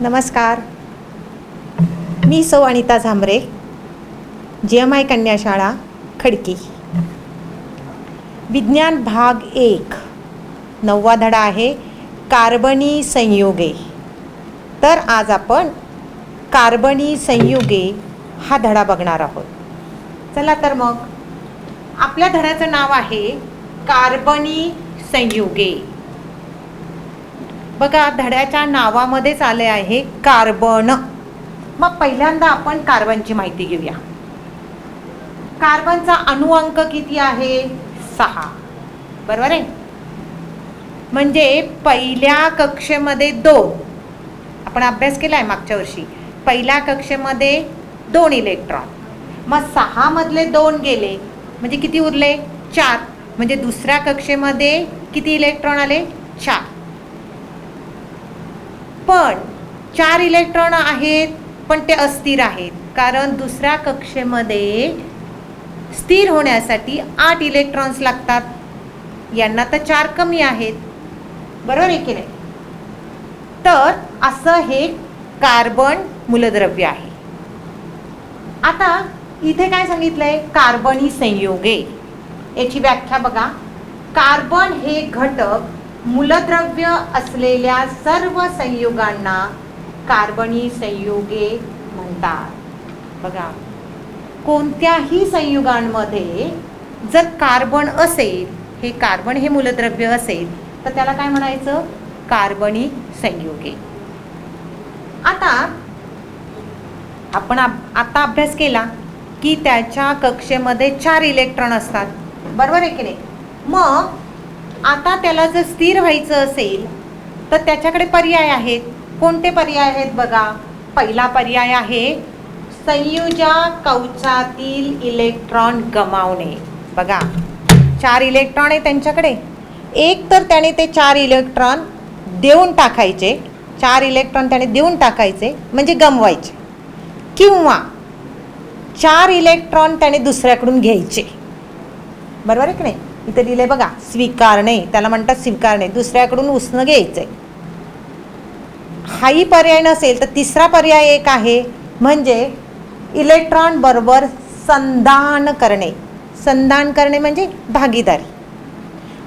नमस्कार. मी सौ अनिता झांबरे, GMI कन्याशाळा खडकी. विज्ञान भाग 1 9वा धडा आहे कार्बनी संयुगे. तर आज आपण कार्बनी संयुगे हा धडा बघणार आहोत. चला तर मग आपल्या धड्याचं नाव आहे कार्बनी संयुगे. बघा, धड्याच्या नावामध्येच आले आहे कार्बन. मग पहिल्यांदा आपण कार्बनची माहिती घेऊया. कार्बनचा अणुअंक किती आहे? 6. बरोबर आहे. म्हणजे पहिल्या कक्षेमध्ये 2. आपण अभ्यास केला आहे मागच्या वर्षी. पहिल्या कक्षेमध्ये 2 इलेक्ट्रॉन. मग 6 मधले 2 गेले म्हणजे किती उरले? 4. म्हणजे दुसऱ्या कक्षेमध्ये किती इलेक्ट्रॉन आले? 4. पण 4 इलेक्ट्रॉन आहेत, पण ते अस्थिर आहेत. कारण दुसऱ्या कक्षेमध्ये स्थिर होण्यासाठी 8 इलेक्ट्रॉन्स लागतात. यांना तर 4 कमी आहेत. बरोबर आहे की नाही? तर असं हे कार्बन मूलद्रव्य आहे. आता इथे काय सांगितलंय? कार्बनी संयुगे. याची व्याख्या बघा. कार्बन हे घटक मूलद्रव्य असलेल्या सर्व संयुगांना कार्बनी संयुगे म्हणतात. बघा, कोणत्याही संयुगांमध्ये जर कार्बन असेल, हे कार्बन हे मूलद्रव्य असेल, तर त्याला काय म्हणायचं? कार्बनी संयुगे. आता आपण आता अभ्यास केला की त्याच्या कक्षेमध्ये 4 इलेक्ट्रॉन असतात. बरोबर आहे की नाही? मग आता त्याला जर स्थिर व्हायचं असेल तर त्याच्याकडे पर्याय आहेत. कोणते पर्याय आहेत? बघा, पहिला पर्याय आहे संयुजा कवचातील इलेक्ट्रॉन गमावणे. बघा, 4 इलेक्ट्रॉन आहे त्यांच्याकडे. एक तर त्याने ते 4 इलेक्ट्रॉन देऊन टाकायचे. 4 इलेक्ट्रॉन त्याने देऊन टाकायचे म्हणजे गमवायचे, किंवा 4 इलेक्ट्रॉन त्याने दुसऱ्याकडून घ्यायचे. बरोबर आहे की नाही? इथे लिहिले बघा, स्वीकारणे. त्याला म्हणतात स्वीकारणे. दुसऱ्याकडून उसनं घ्यायचंय. हाही पर्याय नसेल तर तिसरा पर्याय एक आहे, म्हणजे इलेक्ट्रॉन बरोबर संधान करणे. संधान करणे म्हणजे भागीदारी.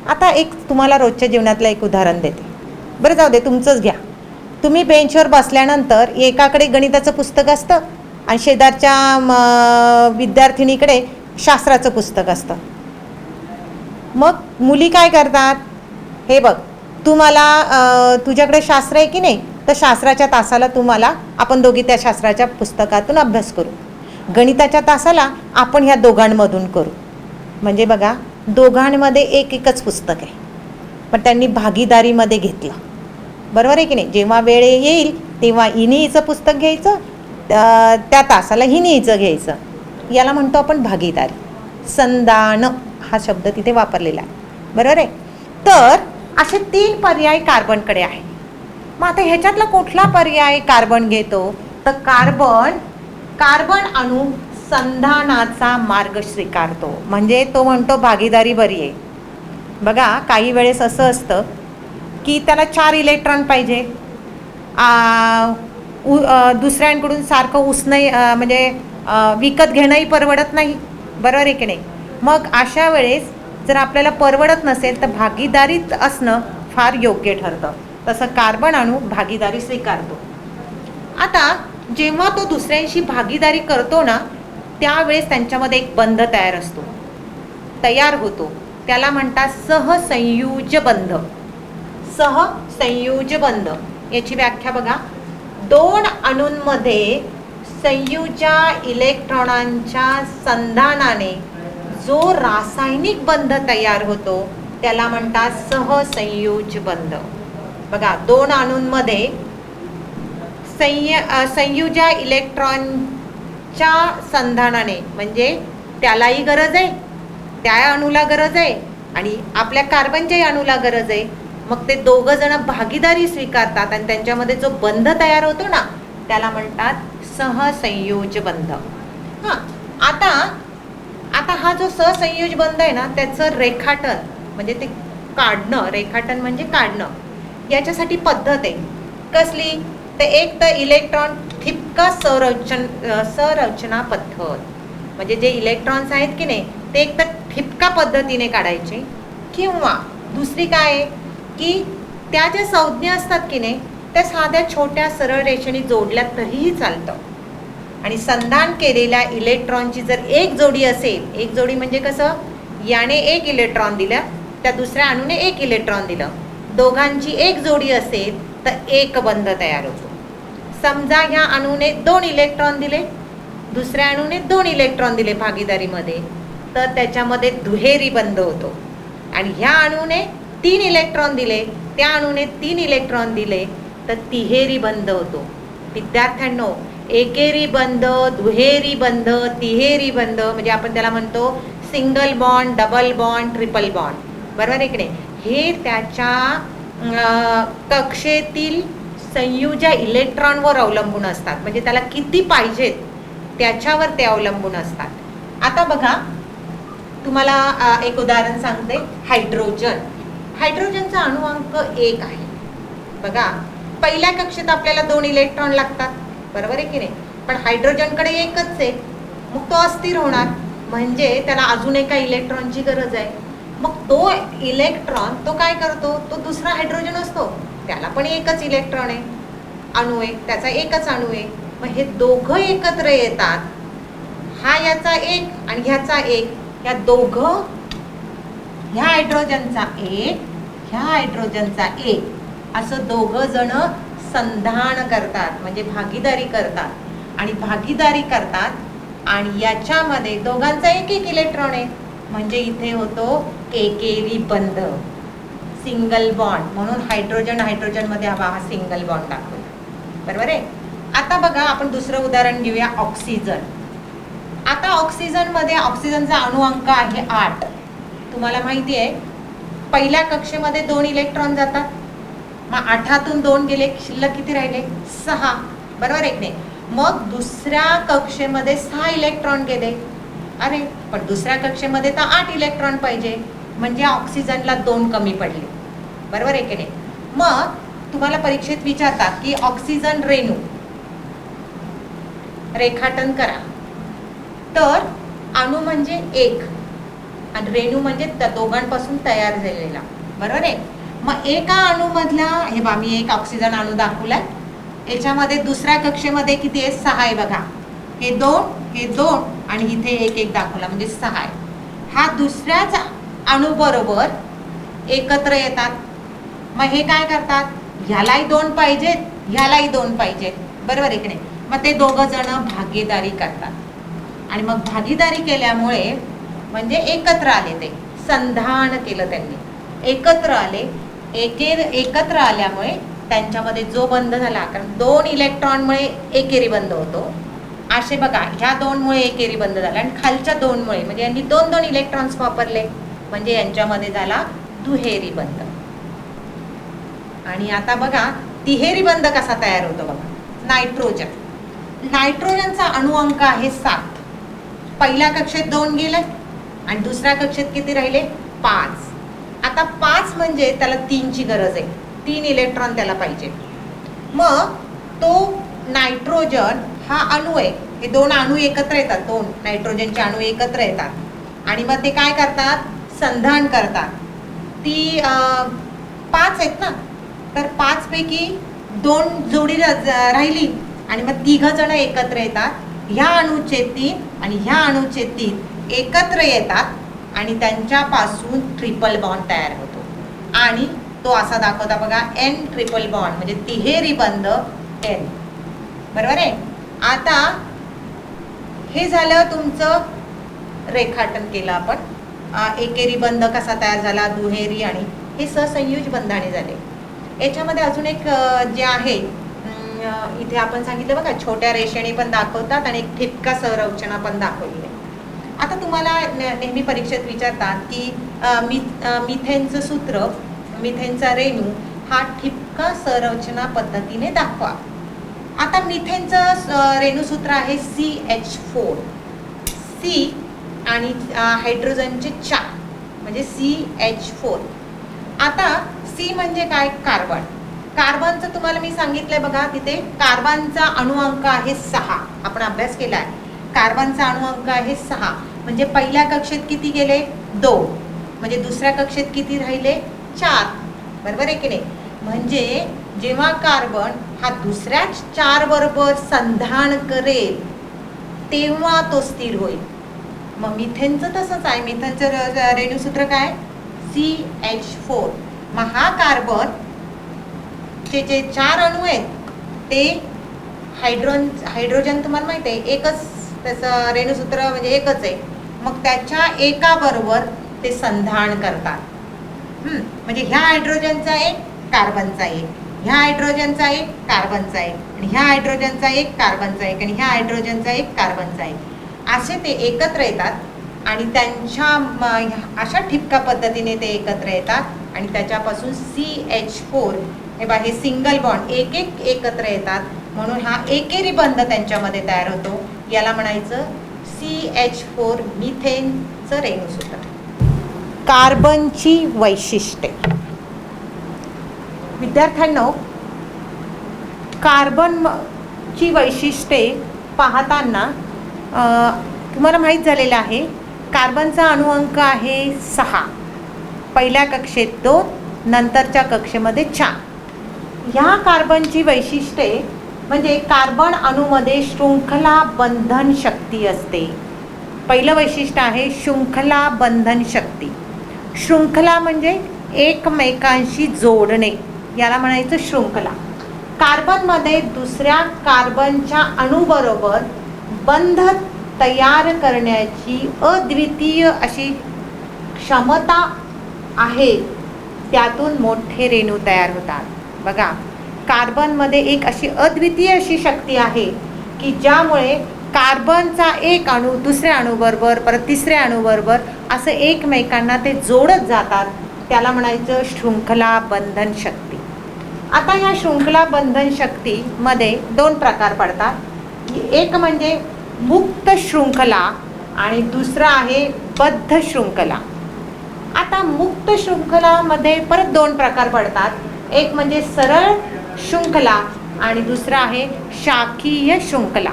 आता एक तुम्हाला रोजच्या जीवनातलं एक उदाहरण देते. बरं, जाऊ दे, तुमचंच घ्या. तुम्ही बेंचवर बसल्यानंतर एकाकडे गणिताचं पुस्तक असतं आणि शेजारच्या विद्यार्थिनीकडे शास्त्राचं पुस्तक असतं. मग मुली काय करतात? हे बघ, तुम्हाला तुझ्याकडे शास्त्र आहे की नाही, तर शास्त्राच्या तासाला आपण दोघी त्या शास्त्राच्या पुस्तकातून अभ्यास करू. गणिताच्या तासाला आपण ह्या दोघांमधून करू. म्हणजे बघा, दोघांमध्ये एकच पुस्तक आहे, पण त्यांनी भागीदारीमध्ये घेतलं. बरोबर आहे की नाही? जेव्हा वेळ येईल तेव्हा हिने हिचं पुस्तक घ्यायचं, त्या तासाला हिने हिचं घ्यायचं. याला म्हणतो आपण भागीदारी. संधान हा शब्द तिथे वापरलेला आहे. बरोबर आहे? तर असे 3 पर्याय कार्बनकडे आहे. मग आता ह्याच्यातला कुठला पर्याय कार्बन घेतो? तर कार्बन अणू संधानाचा मार्ग स्वीकारतो. म्हणजे तो म्हणतो भागीदारी बरी आहे. बघा, काही वेळेस असं असतं की त्याला 4 इलेक्ट्रॉन पाहिजे. दुसऱ्यांकडून सारखं उसणं म्हणजे विकत घेणंही परवडत नाही. बरोबर आहे की नाही? मग अशा वेळेस जर आपल्याला परवडत नसेल तर भागीदारीत असणं फार योग्य ठरतं. तसं कार्बन अणू भागीदारी स्वीकारतो. आता जेव्हा तो दुसऱ्यांशी भागीदारी करतो ना, त्यावेळेस त्यांच्यामध्ये एक बंध तयार होतो. त्याला म्हणतात सहसंयुज बंध. सहसंयुज बंध याची व्याख्या बघा. 2 अणूंमध्ये संयुजा इलेक्ट्रॉनांच्या संधानाने जो रासायनिक बंध तयार होतो त्याला म्हणतात सहसंयुज बंध. बघा, 2 अणूंमध्ये संयुजा इलेक्ट्रॉनच्या संधानाने, म्हणजे त्यालाही गरज आहे, त्या अणूला गरज आहे, आणि आपल्या कार्बनच्याही अणूला गरज आहे. मग ते दोघं जण भागीदारी स्वीकारतात आणि त्यांच्यामध्ये जो बंध तयार होतो ना, त्याला म्हणतात सहसंयोज बंध. हां, आता हा जो सहसंयोज बंध आहे ना, त्याचं रेखाटन म्हणजे ते काढणं, रेखाटन म्हणजे काढणं, याच्यासाठी पद्धत आहे. कसली? तर एक तर इलेक्ट्रॉन ठिपका संरचना पद्धत, म्हणजे जे इलेक्ट्रॉन्स आहेत की नाही ते एक तर ठिपका पद्धतीने काढायचे, किंवा दुसरी काय आहे की त्या ज्या संज्ञा असतात की नाही त्या साध्या छोट्या सरळ रेषेने जोडल्या तरीही चालतं. आणि संधान केलेल्या इलेक्ट्रॉनची जर एक जोडी असेल, एक जोडी म्हणजे कसं, याने एक इलेक्ट्रॉन दिला त्या दुसऱ्या अणूने एक इलेक्ट्रॉन दिलं, दोघांची एक जोडी असेल तर एक बंध तयार होतो. समजा ह्या अणूने 2 इलेक्ट्रॉन दिले, दुसऱ्या अणूने 2 इलेक्ट्रॉन दिले भागीदारीमध्ये, तर त्याच्यामध्ये दुहेरी बंध होतो. आणि ह्या अणूने 3 इलेक्ट्रॉन दिले, त्या अणूने 3 इलेक्ट्रॉन दिले, तर तिहेरी बंध होतो. विद्यार्थ्यांनो, एकेरी बंध, दुहेरी बंध, तिहेरी बंध म्हणजे आपण त्याला म्हणतो single bond, double bond, triple bond, बरोबर आहे की नाही. हे त्याच्या कक्षेतील संयुजा इलेक्ट्रॉनवर अवलंबून असतात, म्हणजे त्याला किती पाहिजेत त्याच्यावर ते अवलंबून असतात. आता बघा, तुम्हाला एक उदाहरण सांगते. हायड्रोजन. हायड्रोजनचा अणुअंक 1 आहे. बघा, पहिल्या कक्षेत आपल्याला 2 इलेक्ट्रॉन लागतात, बरोबर आहे की नाही. पण हायड्रोजनकडे एकच आहे, मग तो अस्थिर होणार, म्हणजे त्याला अजून एका इलेक्ट्रॉनची गरज आहे. मग तो इलेक्ट्रॉन तो काय करतो, तो दुसरा हायड्रोजन असतो, त्याला पण एकच इलेक्ट्रॉन आहे, अणू आहे, त्याचा एकच अणू आहे. मग हे दोघं एकत्र येतात, हा याचा एक आणि ह्याचा एक, या दोघं, ह्या हायड्रोजनचा एक, ह्या हायड्रोजनचा एक, असं दोघं जण संधान करतात, म्हणजे भागीदारी करतात. आणि भागीदारी करतात आणि याच्यामध्ये दोघांचा एक एक इलेक्ट्रॉन आहे, म्हणजे इथे होतो एकेरी बंध, सिंगल बॉन्ड. म्हणून हायड्रोजन हायड्रोजनमध्ये हा सिंगल बॉन्ड दाखवला, बरोबर आहे. आता बघा, आपण दुसरं उदाहरण घेऊया, ऑक्सिजन. आता ऑक्सिजनमध्ये ऑक्सिजनचा अणुअंक आहे 8. तुम्हाला माहिती आहे पहिल्या कक्षेमध्ये 2 इलेक्ट्रॉन जातात, मग 8तून 2 गेले, शिल्लक किती राहिले, 6, बरोबर आहे की नाही. मग दुसऱ्या कक्षेमध्ये 6 इलेक्ट्रॉन गेले, अरे पण दुसऱ्या कक्षेमध्ये तर 8 इलेक्ट्रॉन पाहिजे, म्हणजे ऑक्सिजनला 2 कमी पडले, बरोबर आहे की नाही. मग तुम्हाला परीक्षेत विचारतात की ऑक्सिजन रेणू रेखाटन करा, तर अणू म्हणजे एक आणि रेणू म्हणजे त्या दोघांपासून तयार झालेला, बरोबर आहे. मग एका अणूमधला, हे बा मी एक ऑक्सिजन अणू दाखवलाय, याच्यामध्ये दुसऱ्या कक्षेमध्ये किती आहे, 6 आहे. बघा, हे 2, हे 2 आणि इथे एक एक दाखवला, म्हणजे 6 आहे. हा दुसऱ्याच अणूबरोबर एकत्र येतात. मग हे काय करतात, ह्यालाही 2 पाहिजेत, ह्यालाही 2 पाहिजेत, बरोबर आहे की नाही. मग ते दोघं जण भागीदारी करतात, आणि मग भागीदारी केल्यामुळे म्हणजे एकत्र आले, ते संधान केलं त्यांनी, एकत्र आले. एकत्र आल्यामुळे त्यांच्यामध्ये जो बंध झाला, कारण 2 इलेक्ट्रॉनमुळे एकेरी बंध होतो, असे बघा, ह्या 2मुळे एकेरी बंध झाला आणि खालच्या 2मुळे, म्हणजे यांनी 2 इलेक्ट्रॉन्स वापरले, म्हणजे यांच्यामध्ये झाला दुहेरी बंध. आणि आता बघा तिहेरी बंध कसा तयार होतो. बघा, नायट्रोजन. नायट्रोजनचा अणुअंक आहे 7. पहिल्या कक्षेत 2 गेले आणि दुसऱ्या कक्षेत किती राहिले, 5. आता 5 म्हणजे त्याला 3ची गरज आहे, 3 इलेक्ट्रॉन त्याला पाहिजे. मग तो नायट्रोजन हा अणू आहे, हे 2 अणू एकत्र येतात, 2 नायट्रोजनचे अणू एकत्र येतात आणि मग ते काय करतात, संधान करतात. ती 5 आहेत ना, तर 5 पैकी 2 जोडी राहिली आणि मग 3 जण एकत्र येतात, ह्या अणूचे 3 आणि ह्या अणूचे 3 एकत्र येतात आणि त्यांच्यापासून ट्रिपल बॉन्ड तयार होतो, आणि तो असा दाखवता बघा, N ट्रिपल बॉन्ड, म्हणजे तिहेरी बंध N, बरोबर आहे. आता हे झालं तुमचं, रेखाटन केलं आपण, एकेरी बंध कसा तयार झाला, दुहेरी, आणि हे सहसंयुज बंधाने झाले. याच्यामध्ये अजून एक जे आहे, इथे आपण सांगितलं बघा, छोट्या रेषेने पण दाखवतात आणि एक ठिपका संरचना पण दाखवली आहे. आता तुम्हाला नेहमी परीक्षेत विचारतात की मिथेनचं सूत्र, मिथेनचा रेणू हा ठिपका संरचना पद्धतीने दाखवा. आता मिथेनचं रेणूसूत्र आहे CH4, C आणि हायड्रोजनचे 4 म्हणजे CH4. आता C म्हणजे काय, कार्बन, कार्बनचं तुम्हाला मी सांगितलंय बघा, तिथे कार्बनचा अणुअंक आहे 6. आपण अभ्यास केला आहे. कार्बनचा अणुअंक आहे 6. म्हणजे पहिल्या कक्षेत किती गेले? 2. म्हणजे दुसऱ्या कक्षेत किती राहिले? 4. बरोबर आहे की नाही? म्हणजे जेव्हा कार्बन हा दुसऱ्या 4 बरोबर संधान करेल तेव्हा तो स्थिर होईल. मग मिथेनचं तसंच आहे. मिथेनचं रेणूसूत्र काय? CH4. मग हा कार्बन जे 4 अणू आहेत ते हायड्रोजन तुम्हाला माहिती आहे एकच, त्याचं रेणूसूत्र म्हणजे एकच आहे. मग त्याच्या एका बरोबर ते संधान करतात. म्हणजे ह्या हायड्रोजनचा एक, कार्बनचा एक, ह्या हायड्रोजनचा एक, कार्बनचा एक, आणि ह्या हायड्रोजनचा एक, कार्बनचा एक, आणि ह्या हायड्रोजनचा एक, कार्बनचा एक, असे ते एकत्र येतात आणि त्यांच्या अशा ठिपका पद्धतीने ते एकत्र येतात आणि त्याच्यापासून CH4 हे बघा, हे सिंगल बॉन्ड एक एक एकत्र येतात म्हणून हा एकेरी बंध त्यांच्यामध्ये तयार होतो. याला म्हणायचं CH4 मिथेनचं रेणूसूत्र. कार्बनची वैशिष्ट्ये. विद्यार्थ्यांनो, कार्बनची वैशिष्ट्ये पाहताना तुम्हाला माहीत झालेलं आहे, कार्बनचा अणुअंक आहे 6. पहिल्या कक्षेत 2, नंतरच्या कक्षेमध्ये 4. ह्या कार्बनची वैशिष्ट्ये म्हणजे कार्बन अणूमध्ये शृंखला बंधन शक्ती असते. पहिलं वैशिष्ट्य आहे शृंखला बंधन शक्ती. शृंखला म्हणजे एकमेकांशी जोडणे, याला म्हणायचं शृंखला. कार्बनमध्ये दुसऱ्या कार्बनच्या अणूबरोबर बंध तयार करण्याची अद्वितीय अशी क्षमता आहे. त्यातून मोठे रेणू तयार होतात. बघा, कार्बनमध्ये एक अशी अद्वितीय अशी शक्ती आहे की ज्यामुळे कार्बनचा एक अणू दुसऱ्या अणूबरोबर, परत तिसऱ्या अणूबरोबर असं एकमेकांना ते जोडत जातात. त्याला म्हणायचं शृंखला बंधन शक्ती. आता या शृंखला बंधन शक्तीमध्ये 2 प्रकार पडतात. एक म्हणजे मुक्त शृंखला आणि दुसरा आहे बद्ध शृंखला. आता मुक्त शृंखलामध्ये परत 2 प्रकार पडतात. एक म्हणजे सरळ शृंखला आणि दुसरा आहे शाखीय शृंखला.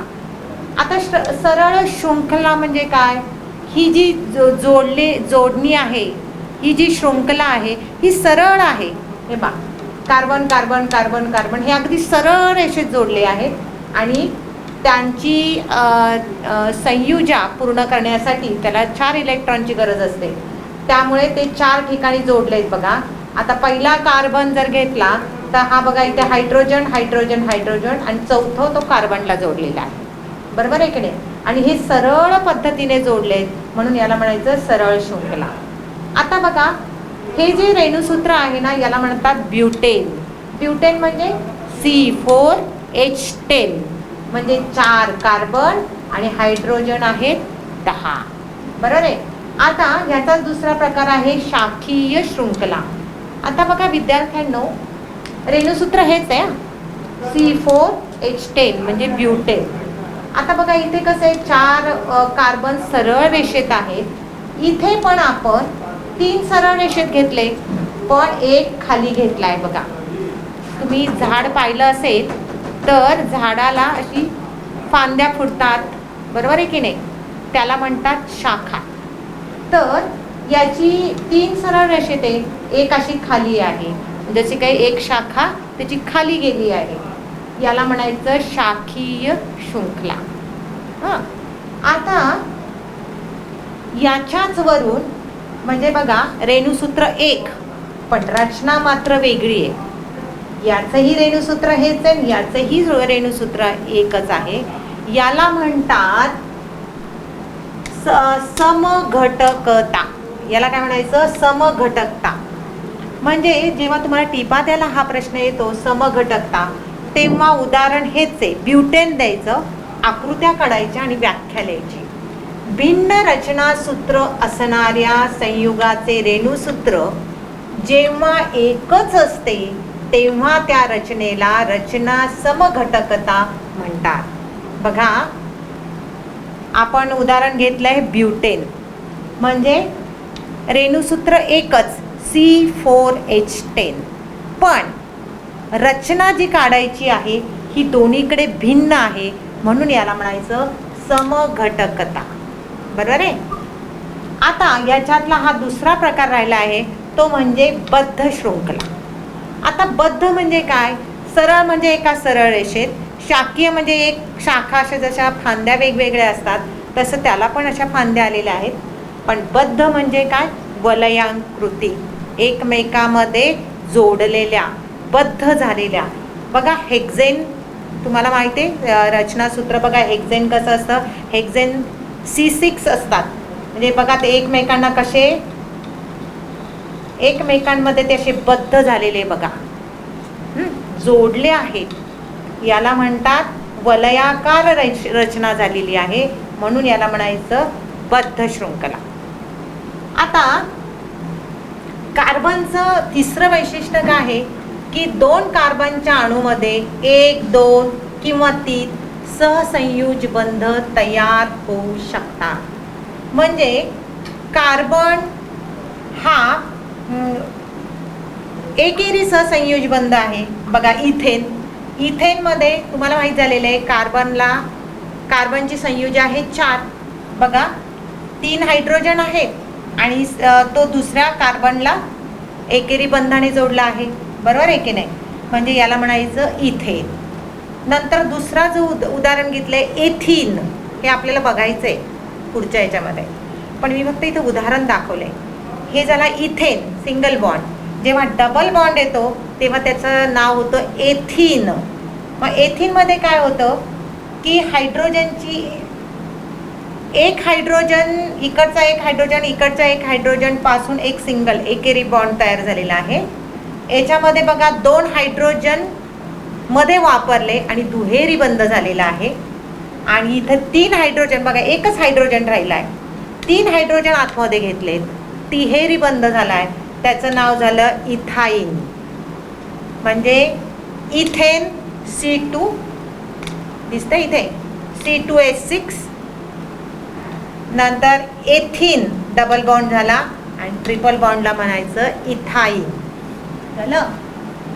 आता सरळ शृंखला म्हणजे काय? ही जी जोडणी आहे, ही जी शृंखला आहे ही सरळ आहे. हे बघा, कार्बन कार्बन कार्बन कार्बन हे अगदी सरळ रेषेत जोडले आहेत आणि त्यांची संयुजा पूर्ण करण्यासाठी त्याला 4 इलेक्ट्रॉनची गरज असते. त्यामुळे ते 4 ठिकाणी जोडलेत. बघा, आता पहिला कार्बन जर घेतला तर हा बघा इथे हायड्रोजन हायड्रोजन हायड्रोजन आणि चौथं तो कार्बनला जोडलेला आहे. बरोबर आहे की नाही? आणि हे सरळ पद्धतीने जोडलेत म्हणून याला म्हणायचं सरळ शृंखला. आता बघा, हे जे रेणूसूत्र आहे ना याला म्हणतात ब्युटेन. ब्युटेन म्हणजे C4H10 म्हणजे 4 कार्बन आणि हायड्रोजन आहेत 10. बरोबर आहे. आता ह्याचा दुसरा प्रकार आहे शाखीय शृंखला. आता बघा विद्यार्थ्यांनो, रेणूसूत्र हेच आहे C4H10 म्हणजे ब्युटेन. आता बघा इथे कसं आहे, 4 कार्बन सरळ रेषेत आहेत. इथे पण आपण 3 सरळ रेषेत घेतले पण एक खाली घेतलाय. बघा, तुम्ही झाड पाहिलं असेल तर झाडाला अशी फांद्या फुटतात. बरोबर आहे की नाही? त्याला म्हणतात शाखा. तर याची 3 सरळ रेषेत आहे, एक अशी खाली आहे. जशी काही एक शाखा त्याची खाली गेली आहे, याला म्हणायचं शाखीय शृंखला. आता याच्याच वरून म्हणजे बघा रेणूसूत्र 1 पण रचना मात्र वेगळी आहे. याचंही रेणूसूत्र हेच आहे, याचंही रेणूसूत्र एकच आहे. याला म्हणतात समघटकता. याला काय म्हणायचं? समघटकता. म्हणजे जेव्हा तुम्हाला टिपा द्यायला हा प्रश्न येतो समघटकता, तेव्हा उदाहरण हेच आहे. ब्युटेन द्यायचं, आकृत्या काढायच्या आणि व्याख्या लिहायची. भिन्न रचनासूत्र असणाऱ्या संयुगाचे रेणूसूत्र जेव्हा एकच असते तेव्हा त्या रचनेला रचना समघटकता म्हणतात. बघा, आपण उदाहरण घेतलंय ब्युटेन म्हणजे रेणूसूत्र एकच C4H10 पण रचना जी काढायची आहे ही दोन्हीकडे भिन्न आहे, म्हणून याला म्हणायचं समघटकता. बरोबर आहे. आता याच्यातला हा दुसरा प्रकार राहिला आहे तो म्हणजे बद्ध शृंखला. आता बद्ध म्हणजे काय? सरळ म्हणजे एका सरळ रेषेत, शाकीय म्हणजे एक शाखा अशा जशा फांद्या वेगवेगळ्या असतात तसं त्याला पण अशा फांद्या आलेल्या आहेत. पण बद्ध म्हणजे काय? वलयाकृती, एकमेकामध्ये जोडलेल्या, बद्ध झालेल्या. बघा हेक्झेन तुम्हाला माहिती आहे, रचनासूत्र बघा हेक्झेन कसं असतं. हेक्झेन C6 असतात. म्हणजे बघा ते एकमेकांना कसे एकमेकांमध्ये ते असे बद्ध झालेले बघा, जोडले आहेत. याला म्हणतात वलयाकार रचना झालेली आहे, म्हणून याला म्हणायचं बद्ध शृंखला. आता कार्बनचं तिसरं वैशिष्ट्य काय आहे की 2 कार्बनच्या अणूमध्ये 1, 2 किंवा 3 सहसंयुज बंध तयार होऊ शकतात. म्हणजे कार्बन हा एकेरी सहसंयोज बंध आहे. बघा इथेन, इथेनमध्ये तुम्हाला माहीत झालेलं आहे कार्बनची संयुज आहे 4. बघा 3 हायड्रोजन आहेत आणि तो दुसऱ्या कार्बनला एकेरी बंधाने जोडला आहे. बरोबर आहे की नाही? म्हणजे याला म्हणायचं इथेन. नंतर दुसरा जो उदाहरण घेतलंय एथिन, हे आपल्याला बघायचं आहे पुढच्या याच्यामध्ये, पण मी फक्त इथं उदाहरण दाखवलंय. हे झाला इथेन सिंगल बॉन्ड. जेव्हा डबल बॉन्ड येतो तेव्हा त्याचं नाव होतं एथिन. मग एथिनमध्ये काय होतं की हायड्रोजनची एक हायड्रोजन इकडचा एक हायड्रोजन इकडचा एक हायड्रोजन पासून एक सिंगल एकेरी बॉन्ड तयार झालेला आहे. याच्यामध्ये बघा 2 हायड्रोजन मध्ये वापरले आणि दुहेरी बंध झालेला आहे. आणि इथं 3 हायड्रोजन बघा, एकच हायड्रोजन राहिला आहे, 3 हायड्रोजन आतमध्ये घेतलेत, तिहेरी बंध झाला आहे. त्याचं नाव झालं इथाईन. म्हणजे इथेन C2 दिसतं इथे, C2H6. नंतर एथिन डबल बॉन्ड झाला आणि ट्रिपल बॉन्डला म्हणायचं इथाईन झालं.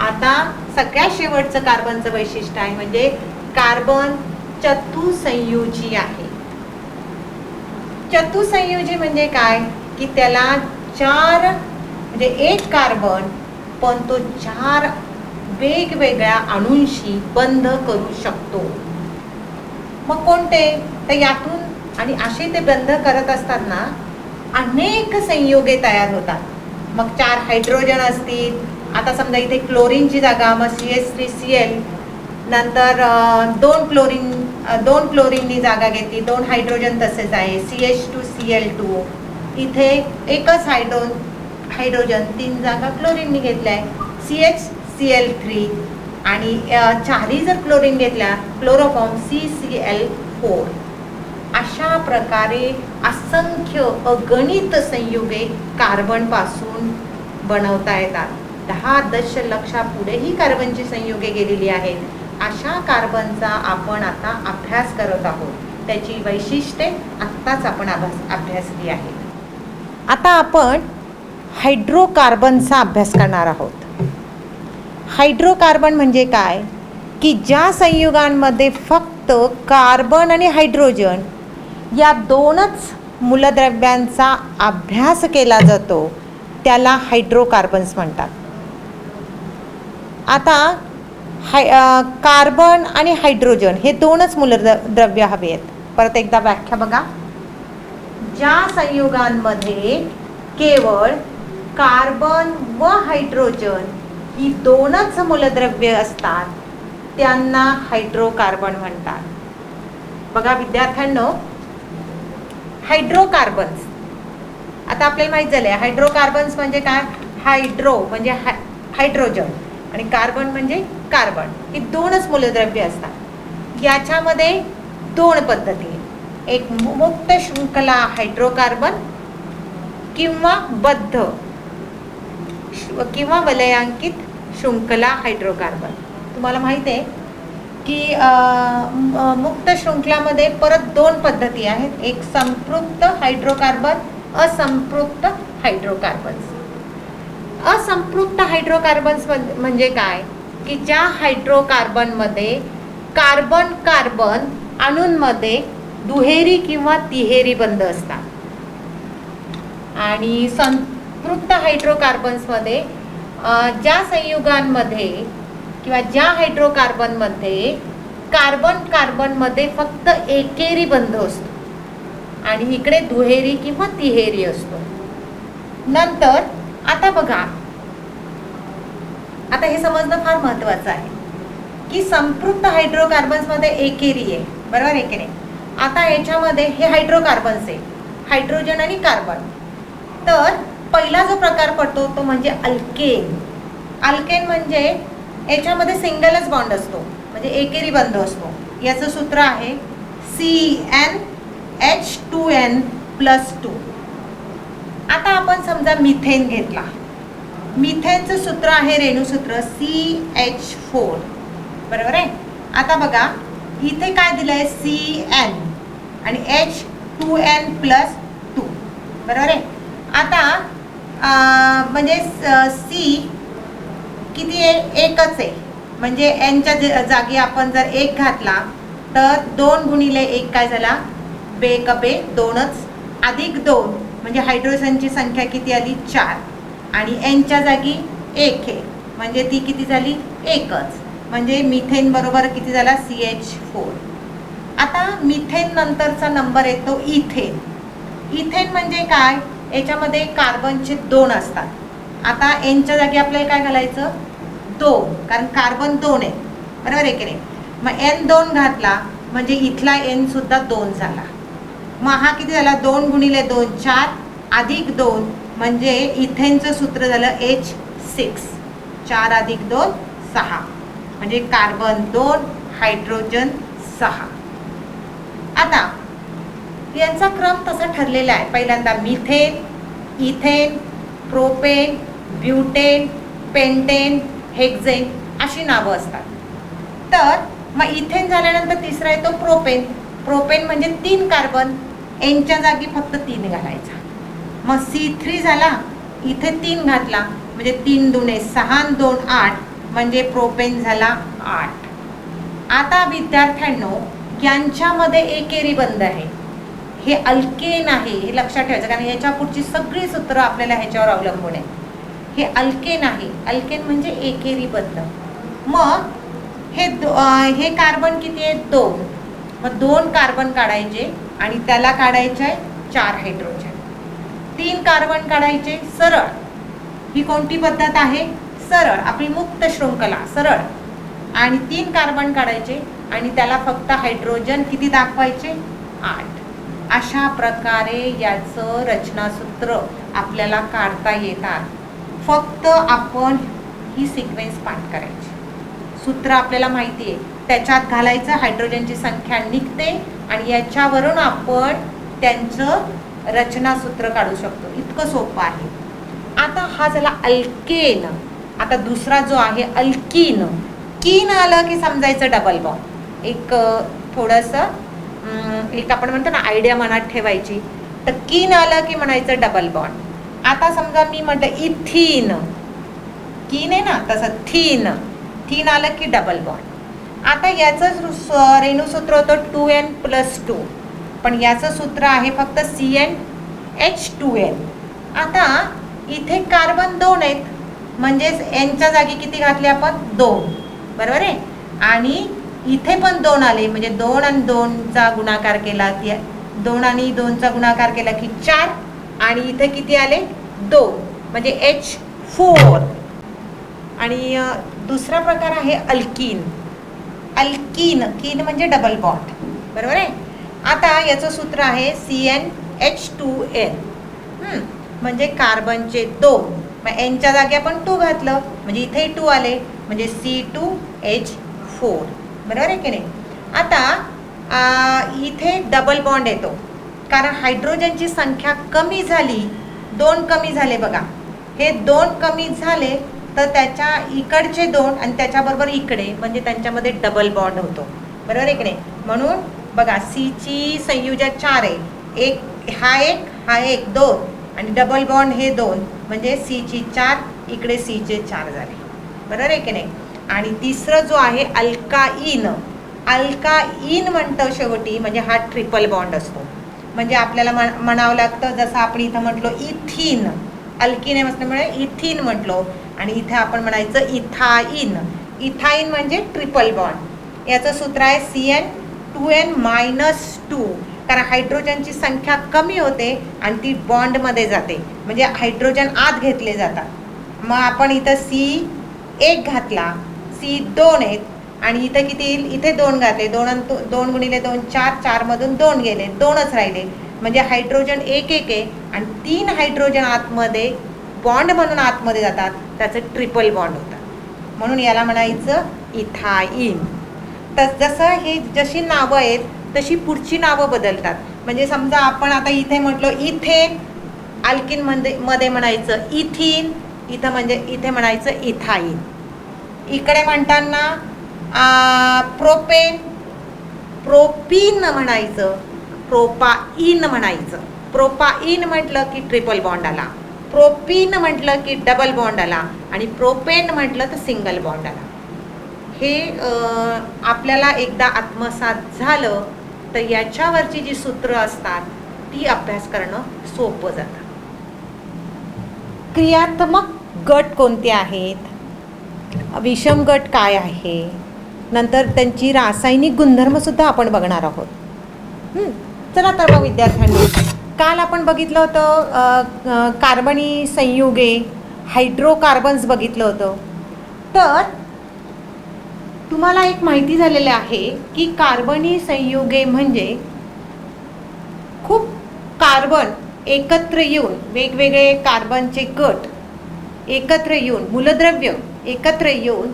आता सगळ्यात शेवटचं कार्बनचं वैशिष्ट्य आहे म्हणजे कार्बन चतुसंयोजी आहे. चतुसंयोजी म्हणजे काय की त्याला 4 म्हणजे एक कार्बन पण तो 4 वेगवेगळ्या अणूंशी बंध करू शकतो. मग कोणते? तर यातून आणि असे ते बंध करत असताना अनेक संयोगे तयार होतात. मग 4 हायड्रोजन असतील. आता समजा इथे क्लोरीनची जागा, मग CH3Cl, नंतर 2 क्लोरीननी जागा घेतली, 2 हायड्रोजन तसेच आहे, CH2Cl2. इथे एकच हायड्रोजन 3 जागा क्लोरीननी घेतल्या आहे, CHCl3. आणि 4ही जर क्लोरीन घेतल्या, क्लोरोफॉर्म CCl4. अशा प्रकारे असंख्य अगणित संयुगे कार्बन पासून बनवता येतात. 10 दशलक्षापुढेही कार्बनची संयुगे गेलेली आहेत. अशा कार्बनचा आपण आता अभ्यास करत आहोत. त्याची वैशिष्ट्ये आत्ताच आपण अभ्यासली आहे. आता आपण हायड्रोकार्बनचा अभ्यास करणार आहोत. हायड्रोकार्बन म्हणजे काय की ज्या संयुगांमध्ये फक्त कार्बन आणि हायड्रोजन या 2च मूलद्रव्यांचा अभ्यास केला जातो त्याला हायड्रोकार्बन्स म्हणतात. आता कार्बन आणि हायड्रोजन हे 2च मूलद्रव्य हवे आहेत. परत एकदा व्याख्या बघा. ज्या संयुगांमध्ये केवळ कार्बन व हायड्रोजन ही 2च मूलद्रव्ये असतात त्यांना हायड्रोकार्बन म्हणतात. बघा विद्यार्थ्यांनो, हायड्रोकार्बन्स आता आपल्याला माहीत झाले. हायड्रोकार्बन्स म्हणजे काय? हायड्रो म्हणजे हायड्रोजन आणि कार्बन म्हणजे कार्बन. ही 2च मूलद्रव्ये असतात. याच्यामध्ये 2 पद्धती, एक मुक्त शृंखला हायड्रोकार्बन किंवा बद्ध किंवा वलयांकित शृंखला हायड्रोकार्बन. तुम्हाला माहिती आहे की मुक्त शृंखलामध्ये परत 2 पद्धती आहेत, एक संपृक्त हायड्रोकार्बन, असंपृक्त हायड्रोकार्बन्स. असंपृक्त हायड्रोकार्बन्स म्हणजे काय की ज्या हायड्रोकार्बनमध्ये कार्बन कार्बन अणूंमध्ये दुहेरी किंवा तिहेरी बंध असतात आणि संतृप्त हायड्रोकार्बन्समध्ये ज्या संयुगांमध्ये किंवा ज्या हायड्रोकार्बनमध्ये कार्बन कार्बनमध्ये फक्त एकेरी बंध असतो आणि इकडे दुहेरी किंवा तिहेरी असतो. नंतर आता बघा, आता हे समजणं फार महत्त्वाचं आहे की संतृप्त हायड्रोकार्बन्समध्ये एकेरी आहे, बरोबर आहे की नाही. आता याच्यामध्ये हे हायड्रोकार्बन्स आहे, हायड्रोजन आणि कार्बन. तर पहिला जो प्रकार पडतो तो म्हणजे अल्केन. अल्केन म्हणजे याच्यामध्ये सिंगलच बॉन्ड असतो, म्हणजे एकेरी बंध असतो. याचं सूत्र आहे CnH2n+2. आता आपण समजा मिथेन घेतला. मिथेनचं सूत्र आहे रेणूसूत्र CH4, बरोबर आहे. आता बघा इथे काय दिलंय CN आणि H2n+2, बरोबर आहे. आता म्हणजे C किती आहे, एकच आहे. म्हणजे Nच्या जागी आपण जर 1 घातला तर 2 गुणिले 1 काय झाला, बेकबे 2च, अधिक 2 म्हणजे हायड्रोजनची संख्या किती आली, 4. आणि Nच्या जागी 1 आहे म्हणजे ती किती झाली, 1च. म्हणजे मिथेन बरोबर किती झाला, CH4. आता मिथेन नंतरचा नंबर येतो इथेन. इथेन म्हणजे काय, याच्यामध्ये कार्बनचे 2 असतात. आता Nच्या जागी आपल्याला काय घालायचं, 2, कारण कार्बन 2 आहे, बरोबर आहे की नाही. मग N2 घातला म्हणजे इथला N सुद्धा 2 झाला. मग हा किती झाला, 2 गुणिले 2 4, अधिक 2 म्हणजे इथेनचं सूत्र झालं H6. 4 अधिक 2 6, म्हणजे कार्बन 2 हायड्रोजन 6. आता यांचा क्रम तसा ठरलेला आहे. पहिल्यांदा methane, ethane, propane, butane, pentane, hexane अशी नावं असतात. तर मग इथेन झाल्यानंतर तिसरा येतो प्रोपेन. प्रोपेन म्हणजे 3 कार्बन, Nच्या जागी फक्त 3 घालायचा. मग C3 झाला, इथे 3 घातला म्हणजे 3 दुणे 6, 2 8 म्हणजे प्रोपेन झाला 8. आता विद्यार्थ्यांनो यांच्यामध्ये एकेरी बंध आहे, हे अल्केन आहे, हे लक्षात ठेवायचं, कारण याच्या पुढची सगळी सूत्र आपल्याला ह्याच्यावर अवलंबून आहे. हे अल्केन आहे, अल्केन म्हणजे एकेरी बंध. मग हे कार्बन किती आहे, 2. मग 2 कार्बन काढायचे आणि त्याला काढायचे 4 हायड्रोजन. 3 कार्बन काढायचे सरळ. ही कोणती पद्धत आहे, सरळ, आपली मुक्त शृंखला सरळ. आणि 3 कार्बन काढायचे आणि त्याला फक्त हायड्रोजन किती दाखवायचे, 8. अशा प्रकारे याचं रचनासूत्र आपल्याला काढता येतात. फक्त आपण ही सिक्वेन्स पाठ करायची. सूत्र आपल्याला माहिती आहे, त्याच्यात घालायचं, हायड्रोजनची संख्या निघते आणि याच्यावरून आपण त्यांचं रचनासूत्र काढू शकतो. इतकं सोपं आहे. आता हा झाला अल्केन. आता दुसरा जो आहे अल्कीन. कीन आलं की समजायचं डबल बॉन्ड. एक थोडंसं एक आपण म्हणतो ना आयडिया मनात ठेवायची. तर कीन आलं की म्हणायचं डबल बॉन्ड. आता समजा मी म्हटलं इथीन, कीन आहे ना, तसं थीन, थीन आलं की डबल बॉन्ड. आता याचं रेणूसूत्र होतं 2n+2, पण याचं सूत्र आहे फक्त CnH2n. आता इथे कार्बन 2 आहेत म्हणजेच Nच्या जागी किती घातले आपण, 2, बरोबर आहे. आणि इथे पण 2 आले म्हणजे 2 आणि 2चा गुणाकार केला की 2 आणि 2चा गुणाकार केला की 4. आणि इथे किती आले, 2 म्हणजे H4. आणि दुसरा प्रकार आहे अल्कीन. अल्कीन, कीन म्हणजे डबल बॉन्ड, बरोबर आहे. आता याचं सूत्र आहे CnH2n. म्हणजे कार्बनचे 2, मग Nच्या जागी आपण 2 घातलं म्हणजे इथे 2 आले म्हणजे C2H4, बरोबर आहे की नाही. आता इथे डबल बॉन्ड येतो कारण हायड्रोजनची संख्या कमी झाली, 2 कमी झाले बघा. हे 2 कमी झाले तर त्याच्या इकडचे 2 आणि त्याच्याबरोबर इकडे म्हणजे त्यांच्यामध्ये डबल बॉन्ड होतो, बरोबर आहे की नाही. म्हणून बघा Cची संयोजक 4 आहे, एक हा 1 2 आणि डबल बॉन्ड हे 2 म्हणजे Cची 4, इकडे Cचे 4 झाले, बरोबर आहे की नाही. आणि तिसरं जो आहे अल्काईन. अल्काईन म्हणतं शेवटी, म्हणजे हा ट्रिपल बॉन्ड असतो. म्हणजे आपल्याला म्हणावं लागतं, जसं आपण इथं म्हटलो इथिन, अल्किन असल्यामुळे इथिन म्हटलो, आणि इथे आपण म्हणायचं इथाईन. इथाईन म्हणजे ट्रिपल बॉन्ड. याचं सूत्र आहे CN2N-2, कारण हायड्रोजनची संख्या कमी होते आणि ती बॉन्डमध्ये जाते, म्हणजे हायड्रोजन आत घेतले जातात. मग आपण इथं C1 घातला, C2 आहेत, आणि इथं किती येईल, इथे 2 घातले, 2 गुणिले 2 4, 4 मधून 2 गेले, 2च राहिले, म्हणजे हायड्रोजन 1 1 आहे आणि 3 हायड्रोजन आतमध्ये बॉन्ड म्हणून आतमध्ये जातात, त्याचं ट्रिपल बॉन्ड होतं. म्हणून याला म्हणायचं इथाईन. तर जसं हे जशी नावं आहेत तशी पुढची नावं बदलतात. म्हणजे समजा आपण आता इथे म्हटलो इथेन, अल्किन मध्ये म्हणायचं इथिन, इथं म्हणजे इथे म्हणायचं इथाईन. इकडे म्हणताना प्रोपेन, प्रोपीन म्हणायचं, प्रोपाईन म्हणायचं. प्रोपाईन म्हटलं की ट्रिपल बॉन्ड आला, प्रोपीन म्हटलं की डबल बॉन्ड आला, आणि प्रोपेन म्हटलं तर सिंगल बॉन्ड आला. हे आपल्याला एकदा आत्मसात झालं तर याच्यावरची जी सूत्र असतात ती अभ्यास करणं सोपं जातं. क्रियात्मक गट कोणते आहेत, विषम गट काय आहे, नंतर त्यांची रासायनिक गुणधर्मसुद्धा आपण बघणार आहोत. चला तर मग विद्यार्थ्यांनी, काल आपण बघितलं होतं कार्बनी संयुगे, हायड्रोकार्बन्स बघितलं होतं. तर तुम्हाला एक माहिती झालेलं आहे की कार्बनी संयुगे म्हणजे खूप कार्बन एकत्र येऊन, वेगवेगळे कार्बनचे गट एकत्र येऊन, मूलद्रव्य एकत्र येऊन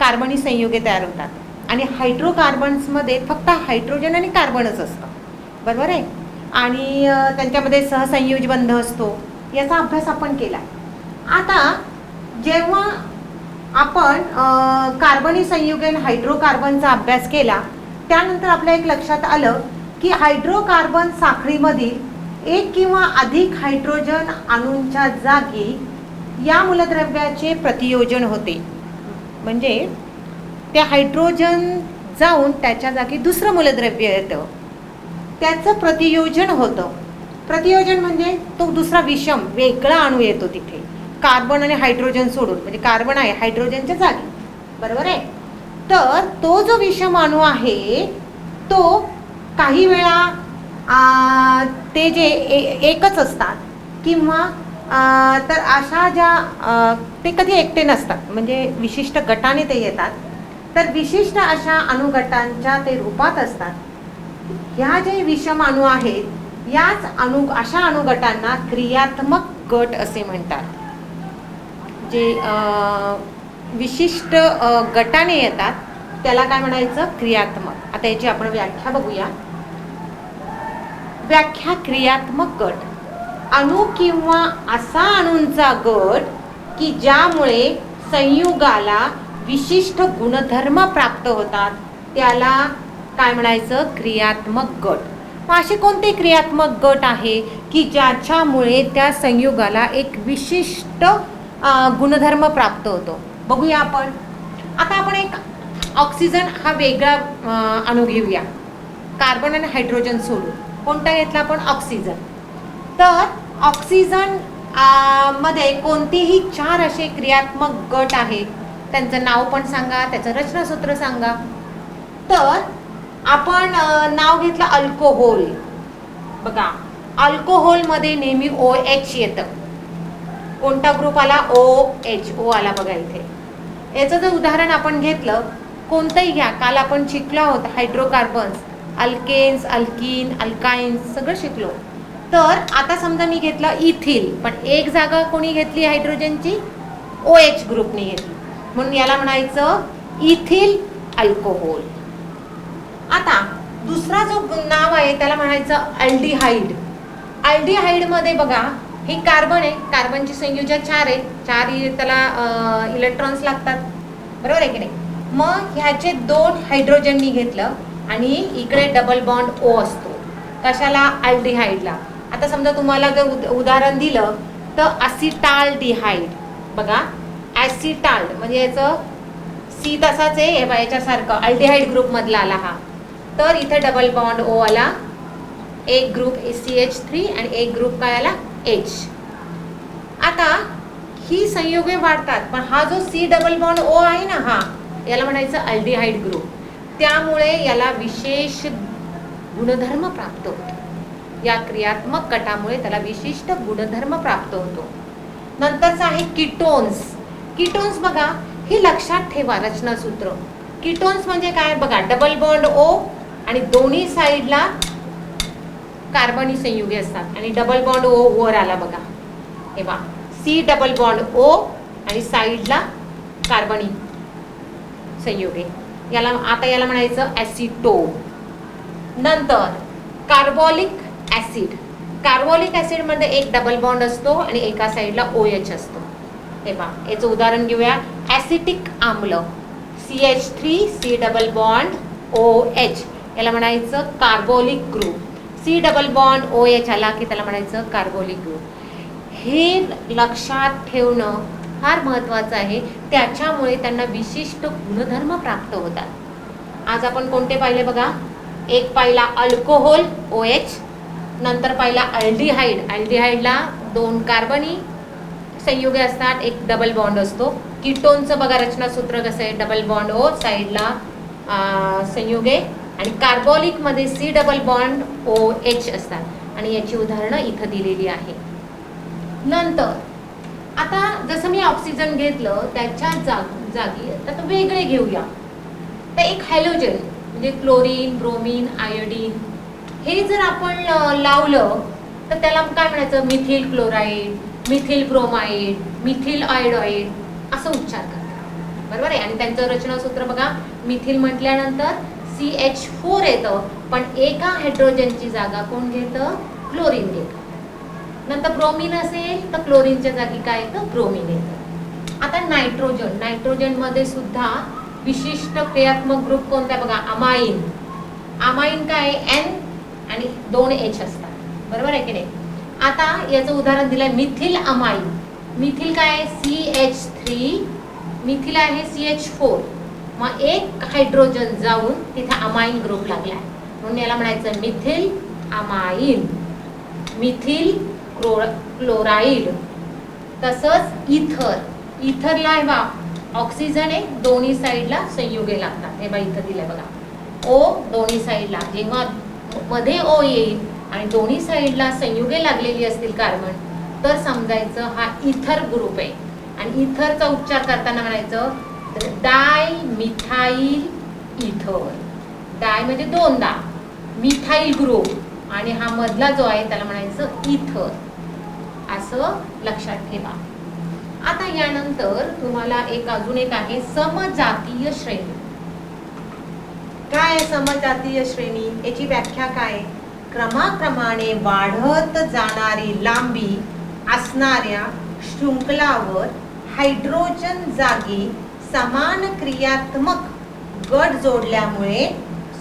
कार्बनी संयुगे तयार होतात. आणि हायड्रोकार्बन्समध्ये फक्त हायड्रोजन आणि कार्बनच असतं, बरोबर आहे. आणि त्यांच्यामध्ये सहसंयोज बंध असतो. याचा अभ्यास आपण केला. आता जेव्हा आपण कार्बनी संयुगे आणि हायड्रोकार्बनचा अभ्यास केला, त्यानंतर आपल्या एक लक्षात आलं की हायड्रोकार्बन साखळीमधील एक किंवा अधिक हायड्रोजन अणूंच्या जागी या मूलद्रव्याचे प्रतियोजन होते. म्हणजे ते हायड्रोजन जाऊन त्याच्या जागी दुसरं मूलद्रव्य येतं, त्याचं प्रतियोजन होतं. प्रतियोजन म्हणजे तो दुसरा विषम वेगळा अणू येतो तिथे, कार्बन आणि हायड्रोजन सोडून, म्हणजे कार्बन आहे हायड्रोजनच्या जागी, बरोबर आहे. तर तो जो विषम अणू आहे तो काही वेळा ते जे एकच असतात, किंवा तर अशा ज्या ते कधी एकटे नसतात, म्हणजे विशिष्ट गटाने ते येतात. तर विशिष्ट अशा अणुगटांच्या ते रूपात असतात. ह्या जे विषम अणू आहेत याच अशा अणुगटांना क्रियात्मक गट असे म्हणतात. जे विशिष्ट गटाने येतात त्याला काय म्हणायचं, क्रियात्मक. आता याची आपण व्याख्या बघूया. व्याख्या: क्रियात्मक गट अणू किंवा असा अणूंचा गट की ज्यामुळे संयुगाला विशिष्ट गुणधर्म प्राप्त होतात त्याला काय म्हणायचं, क्रियात्मक गट. मग असे कोणते क्रियात्मक गट आहे की ज्याच्यामुळे त्या संयुगाला एक विशिष्ट गुणधर्म प्राप्त होतो, बघूया आपण. आता आपण एक ऑक्सिजन हा वेगळा अणू घेऊया, कार्बन आणि हायड्रोजन सोडून. कोणता घेतला आपण, ऑक्सिजन. तर ऑक्सिजन मध्ये कोणतेही 4 असे क्रियात्मक गट आहेत. त्यांचं नाव पण सांगा, त्याचं रचनासूत्र सांगा. तर आपण नाव घेतलं अल्कोहोल. बघा, अल्कोहोलमध्ये नेहमी OH येतं. कोणता ग्रुप आला, OH, O आला बघा इथे. याचं जर उदाहरण आपण घेतलं, कोणतंही घ्या, काल आपण शिकलो आहोत हायड्रोकार्बन्स, अल्केन्स, अल्कीन, अल्काइन्स सगळं शिकलो. तर आता समजा मी घेतलं इथिल, पण एक जागा कोणी घेतली हायड्रोजनची, OH ग्रुपने घेतली, म्हणून याला म्हणायचं इथिल अल्कोहोल. आता दुसरा जो नाव आहे त्याला म्हणायचं अल्डिहाइड. अल्डिहाइडमध्ये बघा, हे कार्बन आहे, कार्बनची संयुजा 4 आहे, 4 त्याला इलेक्ट्रॉन्स लागतात, बरोबर आहे की नाही. मग ह्याचे 2 हायड्रोजन मी घेतलं आणि इकडे डबल बॉन्ड O असतो. कशाला, अल्डिहाइडला. आता समजा तुम्हाला जर उदाहरण दिलं तर ॲसिटाल्डिहाइड. बघा, ॲसिटाल्ड म्हणजे याचं सी तसाच आहे, हे बघा याच्यासारखं अल्डिहाइड ग्रुप मधला आला हा, तर इथे डबल बॉन्ड ओ आला, एक ग्रुप CH3 आणि एक ग्रुप काय आला H. आता ही संयुगे वाढतात, पण हा जो C डबल बॉन्ड O आहे ना, हा याला म्हणायचं अल्डिहाइड ग्रुप, त्यामुळे याला विशेष गुणधर्म प्राप्त होतो. या क्रियात्मक गटामुळे त्याला विशिष्ट गुणधर्म प्राप्त होतो. नंतरचं आहे कीटोन्स. कीटोन्स बघा, हे लक्षात ठेवा रचनासूत्र. कीटोन्स म्हणजे काय बघा, डबल बॉन्ड O आणि दोन्ही साईडला कार्बनी संयुगे असतात आणि डबल बॉन्ड O वर आला बघा, हे बघा C डबल बॉन्ड O आणि साईडला कार्बनी संयुगे, याला आता याला म्हणायचं ॲसिटोन. नंतर कार्बोलिक ॲसिड. कार्बोलिक ॲसिड मध्ये एक डबल बॉन्ड असतो आणि एका साईडला OH असतो. हे पहा, याचं उदाहरण घेऊया. ॲसिटिक आम्ल CH3C डबल बॉन्ड OH, याला म्हणायचं carbolic group. C double bond OH आला की त्याला म्हणायचं कार्बोलिक ग्रुप. हे लक्षात ठेवणं फार महत्त्वाचं आहे, त्याच्यामुळे त्यांना विशिष्ट गुणधर्म प्राप्त होतात. आज आपण कोणते पाहिले बघा, एक पाहिला अल्कोहोल OH, नंतर पाहिला अल्डिहाइड. अल्डिहाइडला दोन कार्बनी संयुगे असतात, एक डबल बॉन्ड असतो. कीटोनचं बघा रचनासूत्र कसं आहे, डबल बॉन्ड O, साईडला संयुगे, आणि कार्बोलिक मध्ये C डबल बॉन्ड OH असतात आणि याची उदाहरणं इथं दिलेली आहे. नंतर आता जसं मी ऑक्सिजन घेतलं त्याच्या जागी आता वेगळे घेऊया. तर एक हॅलोजन म्हणजे क्लोरीन, ब्रोमीन, आयोडीन, हे जर आपण लावलं तर त्याला काय म्हणायचं, methyl chloride, methyl bromide, methyl iodide असं उच्चार करतात, बरोबर आहे. आणि त्यांचं रचनासूत्र बघा, मिथिल म्हटल्यानंतर CH4 येतं, पण एका हायड्रोजनची जागा कोण घेतं, क्लोरीन घेतं. नंतर ब्रोमीन असेल तर क्लोरीनच्या जागी काय येतं, ब्रोमीन येतं. आता नायट्रोजन. नायट्रोजन मध्ये सुद्धा विशिष्ट क्रियात्मक ग्रुप कोणता बघा, अमाइन. अमाइन काय, N आणि 2 H असतात, बरोबर आहे की नाही. आता याचं उदाहरण दिलंय मिथिल अमाइन. मिथिल काय, CH3, मिथिल आहे CH4, मग एक हायड्रोजन जाऊन तिथे अमाइन ग्रुप लागलाय, म्हणून याला म्हणायचं मिथिल अमाइन. Methyl chloride. तसंच इथर. इथरला आहे बा ऑक्सिजन आहे, दोन्ही साईडला संयुगे लागतात. हे बा इथं दिलंय बघा, O दोन्ही साईडला, जेव्हा मध्ये O येईल आणि दोन्ही साईडला संयुगे लागलेली असतील कार्बन, तर समजायचं हा इथर ग्रुप आहे. आणि इथरचा उच्चार करताना म्हणायचं डाय मिथाइल इथर. डाय म्हणजे दोनदा, मिथाइल ग्रुप, आणि हा मधला जो आहे त्याला म्हणायचं इथर, असं लक्षात ठेवा. आता यानंतर तुम्हाला अजून एक आहे समजातीय श्रेणी. काय समजातीय श्रेणी, याची व्याख्या काय, क्रमाक्रमाने वाढत जाणारी लांबी असणाऱ्या शृंखलावर हायड्रोजन जागी समान क्रियात्मक गट जोडल्यामुळे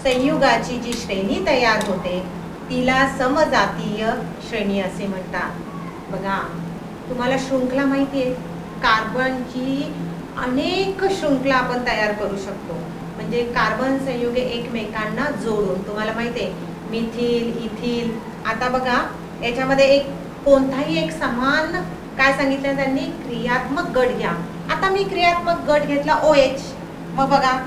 संयुगाची जी श्रेणी तयार होते तिला समजातीय श्रेणी असे म्हणतात. बघा, तुम्हाला शृंखला माहिती आहे, कार्बनची अनेक शृंखला आपण तयार करू शकतो. म्हणजे कार्बन संयुगे एकमेकांना जोडून, तुम्हाला माहिती आहे मिथिल, इथिल. आता बघा याच्यामध्ये एक कोणताही एक समान काय सांगितलं त्यांनी, क्रियात्मक गट घ्या. आता मी क्रियात्मक गट घेतला OH, मग बघा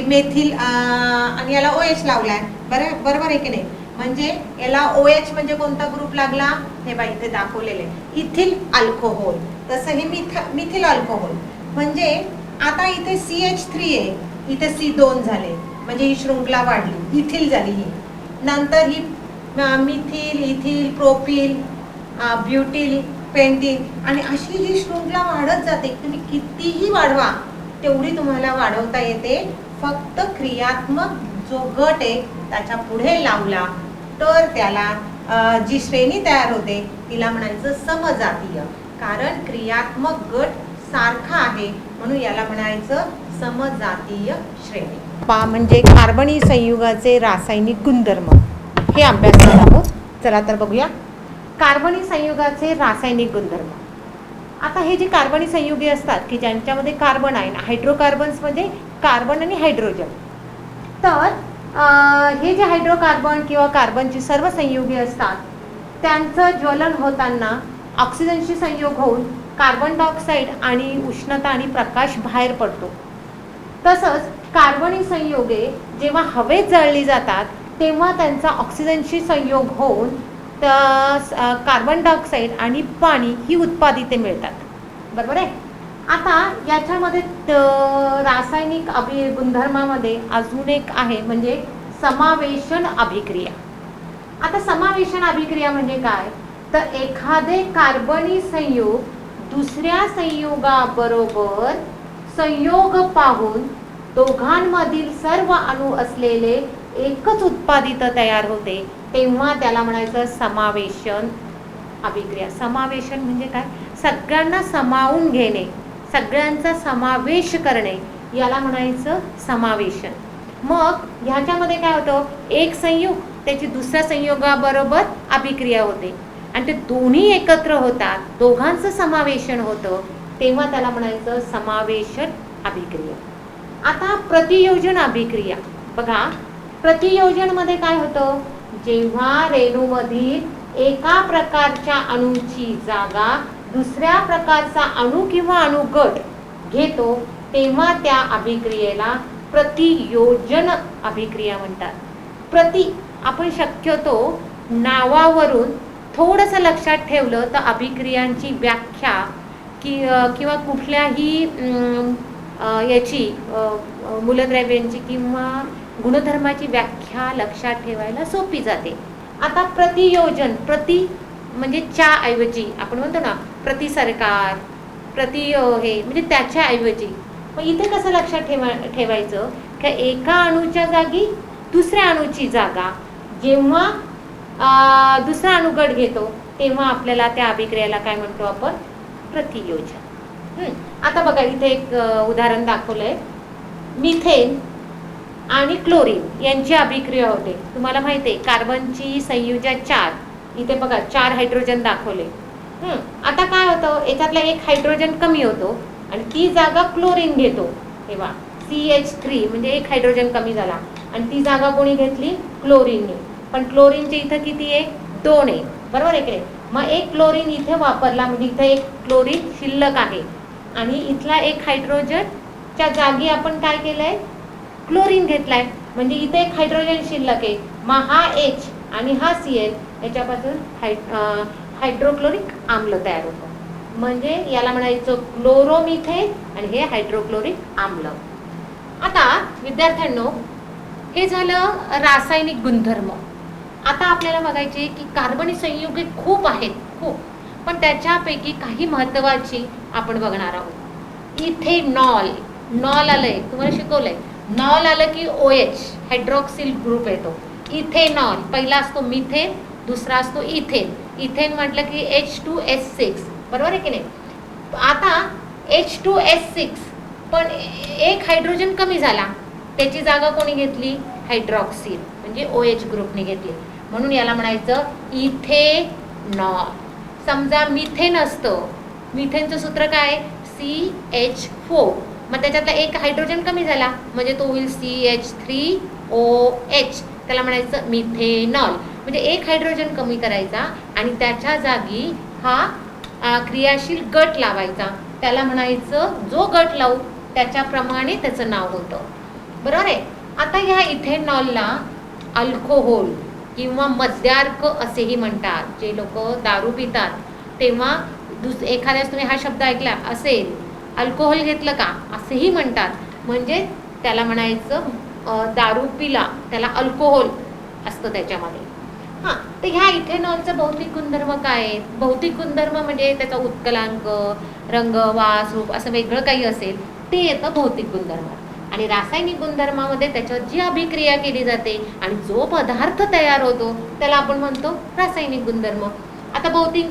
मेथिल आणि याला OH लावलाय, बरोबर आहे की नाही. म्हणजे याला OH म्हणजे कोणता ग्रुप लागला, हे बघा इथे दाखवलेले इथिल अल्कोहोल. तसं हे मिथिल अल्कोहोल. म्हणजे आता इथे CH3 आहे, इथे C2 झाले, म्हणजे ही शृंखला वाढली, इथिल झाली ही. नंतर ही मिथिल, इथिल, प्रोपिल, ब्युटिल, पेंटिन, आणि अशी ही शृंखला वाढत जाते. तुम्ही कितीही वाढवा तेवढी तुम्हाला वाढवता येते. फक्त क्रियात्मक जो गट आहे त्याच्या पुढे लावला तर त्याला जी श्रेणी तयार होते तिला म्हणायचं समजातीय. कारण क्रियात्मक गट सारखा आहे म्हणून याला म्हणायचं समजातीय श्रेणी. म्हणजे कार्बनी संयुगाचे रासायनिक गुणधर्म हे अभ्यासणार आहोत. चला तर बघूया कार्बनी संयुगाचे रासायनिक गुणधर्म. आता हे जे कार्बनी संयुगे असतात की ज्यांच्यामध्ये कार्बन आहे ना, हायड्रोकार्बन्समध्ये कार्बन आणि हायड्रोजन. तर हे जे हायड्रोकार्बन किंवा कार्बनची सर्व संयुगे असतात त्यांचं ज्वलन होताना ऑक्सिजनशी संयोग होऊन कार्बन डायऑक्साईड आणि उष्णता आणि प्रकाश बाहेर पडतो. तसंच कार्बनी संयुगे जेव्हा हवेत जळली जातात तेव्हा त्यांचा ऑक्सिजनशी संयोग होऊन कार्बन डायऑक्साईड आणि पाणी ही उत्पादिते मिळतात. बरोबर आहे. आता याच्यामध्ये रासायनिक गुणधर्मामध्ये अजून एक आहे म्हणजे समावेशन अभिक्रिया. आता समावेशन अभिक्रिया म्हणजे काय, तर एखादे कार्बनी संयुग दुसऱ्या संयुगाबरोबर संयोग पाहून दोघांमधील सर्व अणू असलेले एकच उत्पादित तयार होते तेव्हा त्याला म्हणायचं समावेशन अभिक्रिया. समावेशन म्हणजे काय, सगळ्यांना सामावून घेणे, सगळ्यांचा समावेश करणे, याला म्हणायचं समावेशन. मग ह्याच्यामध्ये काय होतं, एक संयुग त्याची दुसऱ्या संयोगाबरोबर अभिक्रिया होते आणि ते दोन्ही एकत्र होतात, दोघांचं समावेशन होतं तेव्हा त्याला म्हणायचं समावेशन अभिक्रिया. आता प्रतियोजन अभिक्रिया बघा. प्रतियोजनमध्ये काय होतं, जेव्हा रेणूमधील एका प्रकारच्या अणूची जागा दुसऱ्या प्रकारचा अणू किंवा अणुगट घेतो तेव्हा त्या अभिक्रियेला प्रतियोजन अभिक्रिया म्हणतात. आपण शक्यतो नावावरून थोडंसं लक्षात ठेवलं तर अभिक्रियांची व्याख्या किंवा कुठल्याही याची मूलद्रव्यांची किंवा गुणधर्माची व्याख्या लक्षात ठेवायला सोपी जाते. आता प्रतियोजन, प्रति म्हणजे च्या ऐवजी आपण म्हणतो ना प्रतिसरकार, हे म्हणजे त्याच्या ऐवजी. मग इथे कसं लक्षात ठेवायचं की एका अणूच्या जागी दुसऱ्या अणूची जागा जेव्हा दुसरा अणुगट घेतो तेव्हा आपल्याला त्या अभिक्रियेला काय म्हणतो आपण, प्रतियोजन. आता बघा इथे एक उदाहरण दाखवलंय. मिथेन आणि क्लोरीन यांची अभिक्रिया होते. तुम्हाला माहिती आहे कार्बनची संयुजा 4, इथे बघा 4 हायड्रोजन दाखवले. आता काय होतं, याच्यातला एक हायड्रोजन कमी होतो आणि ती जागा क्लोरीन घेतो. तेव्हा CH3 म्हणजे एक हायड्रोजन कमी झाला आणि ती जागा कोणी घेतली, क्लोरीनने. पण क्लोरीनचे इथं किती आहे, 2 आहे. बरोबर आहे की नाही. मग एक क्लोरीन इथे वापरला म्हणजे इथं एक क्लोरीन शिल्लक आहे आणि इथला एक हायड्रोजनच्या जागी आपण काय केलंय, क्लोरीन घेतलाय. म्हणजे इथे एक हायड्रोजन शिल्लक आहे. मग हा H आणि हा Cl याच्यापासून हायड्रोक्लोरिक आम्ल तयार होतं. म्हणजे याला म्हणायचं क्लोरोमिथेन आणि हे हायड्रोक्लोरिक आम्ल. आता विद्यार्थ्यांनो हे झालं रासायनिक गुणधर्म. आता आपल्याला बघायचे की कार्बनी संयुगे खूप आहेत, खूप, पण त्याच्यापैकी काही महत्त्वाची आपण बघणार आहोत. इथेनॉल, नॉल आलंय, तुम्हाला शिकवलंय. नॉल आलं की OH हायड्रॉक्सिल ग्रुप येतो. इथेनॉल पहिला असतो मिथेन, दुसरा असतो इथेन. इथेन म्हटलं की H2S6, बरोबर आहे की नाही. आता H2S6 पण एक हायड्रोजन कमी झाला, त्याची जागा कोणी घेतली, हायड्रॉक्सिल म्हणजे OH ग्रुपने घेतली. म्हणून याला म्हणायचं इथेनॉल. समजा मिथेन असतं, मिथेनचं सूत्र काय, CH4. मग त्याच्यातला एक हायड्रोजन कमी झाला म्हणजे तो होईल CH3OH, त्याला म्हणायचं मिथेनॉल. म्हणजे एक हायड्रोजन कमी करायचा आणि त्याच्या जागी हा क्रियाशील गट लावायचा, त्याला म्हणायचं, जो गट लावू त्याच्याप्रमाणे त्याचं नाव होतं. बरोबर आहे. आता ह्या इथेनॉलला अल्कोहोल किंवा मद्यार्क असेही म्हणतात. जे लोक दारू पितात तेव्हा एखाद्यास तुम्ही हा शब्द ऐकला असेल, अल्कोहोल घेतलं का असेही म्हणतात. म्हणजे त्याला म्हणायचं दारू पिला त्याला अल्कोहोल असतं त्याच्यामध्ये. हां, तर ह्या इथेनॉलचं भौतिक गुणधर्म काय आहेत. भौतिक गुणधर्म म्हणजे त्याचा उत्कलांक, रंग, वास, रूप असं वेगळं काही असेल ते येतं भौतिक गुणधर्म. आणि रासायनिक गुणधर्मामध्ये त्याच्यावर जी अभिक्रिया केली जाते आणि जो पदार्थ तयार होतो त्याला आपण म्हणतो रासायनिक गुणधर्म. आता भौतिक